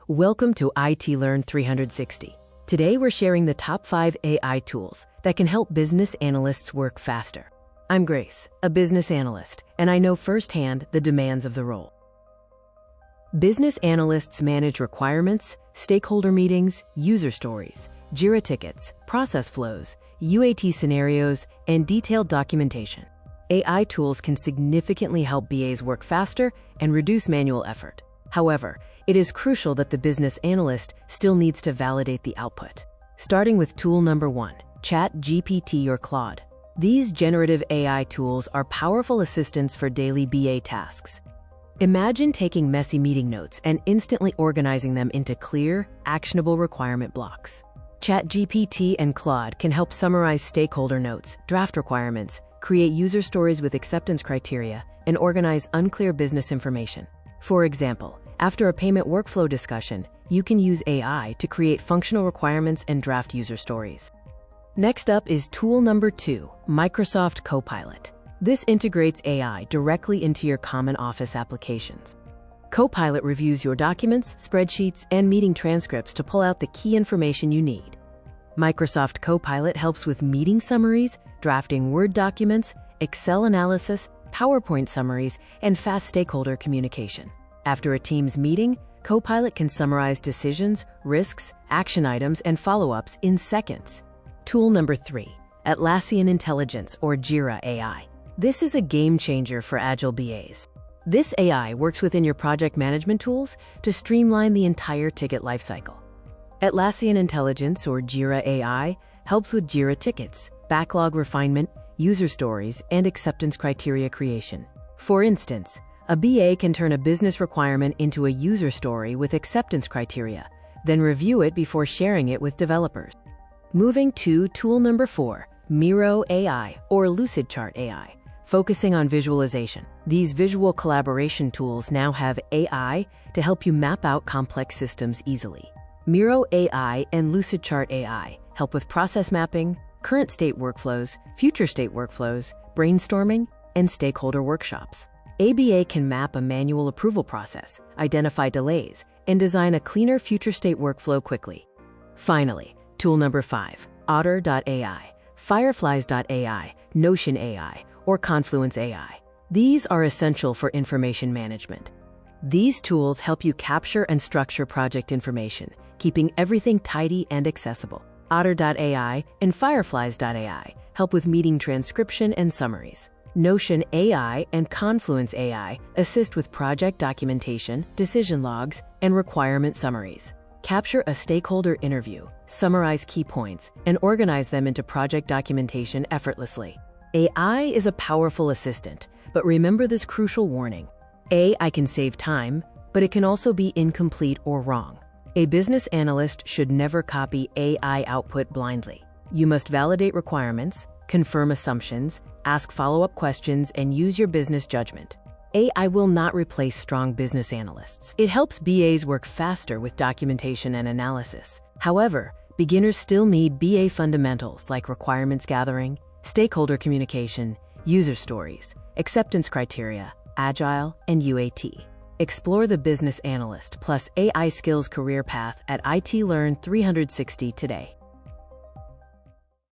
Welcome to IT Learn 360. Today we're sharing the top 5 AI tools that can help business analysts work faster. I'm Grace, a business analyst, and I know firsthand the demands of the role. Business analysts manage requirements, stakeholder meetings, user stories, Jira tickets, process flows, UAT scenarios, and detailed documentation. AI tools can significantly help BAs work faster and reduce manual effort. However, it is crucial that the business analyst still needs to validate the output. Starting with tool number 1, ChatGPT or Claude. These generative AI tools are powerful assistants for daily BA tasks. Imagine taking messy meeting notes and instantly organizing them into clear, actionable requirement blocks. ChatGPT and Claude can help summarize stakeholder notes, draft requirements, create user stories with acceptance criteria, and organize unclear business information. For example, after a payment workflow discussion, you can use AI to create functional requirements and draft user stories. Next up is tool number 2, Microsoft Copilot. This integrates AI directly into your common office applications. Copilot reviews your documents, spreadsheets, and meeting transcripts to pull out the key information you need. Microsoft Copilot helps with meeting summaries, drafting Word documents, Excel analysis, PowerPoint summaries, and fast stakeholder communication. After a team's meeting, Copilot can summarize decisions, risks, action items, and follow-ups in seconds. Tool number 3, Atlassian Intelligence or Jira AI. This is a game changer for agile BAs. This AI works within your project management tools to streamline the entire ticket lifecycle. Atlassian Intelligence or Jira AI helps with Jira tickets, backlog refinement, user stories, and acceptance criteria creation. For instance, a BA can turn a business requirement into a user story with acceptance criteria, then review it before sharing it with developers. Moving to tool number 4, Miro AI or Lucidchart AI, focusing on visualization. These visual collaboration tools now have AI to help you map out complex systems easily. Miro AI and Lucidchart AI help with process mapping, current state workflows, future state workflows, brainstorming, and stakeholder workshops. ABA can map a manual approval process, identify delays, and design a cleaner future state workflow quickly. Finally, tool number 5, Otter.ai, Fireflies.ai, Notion AI, or Confluence AI. These are essential for information management. These tools help you capture and structure project information, keeping everything tidy and accessible. Otter.ai and Fireflies.ai help with meeting transcription and summaries. Notion AI and Confluence AI assist with project documentation, decision logs, and requirement summaries. Capture a stakeholder interview, summarize key points, and organize them into project documentation effortlessly. AI is a powerful assistant, but remember this crucial warning. AI can save time, but it can also be incomplete or wrong. A business analyst should never copy AI output blindly. You must validate requirements, confirm assumptions, ask follow-up questions, and use your business judgment. AI will not replace strong business analysts. It helps BAs work faster with documentation and analysis. However, beginners still need BA fundamentals like requirements gathering, stakeholder communication, user stories, acceptance criteria, Agile, and UAT. Explore the business analyst plus AI skills career path at IT Learn 360 today.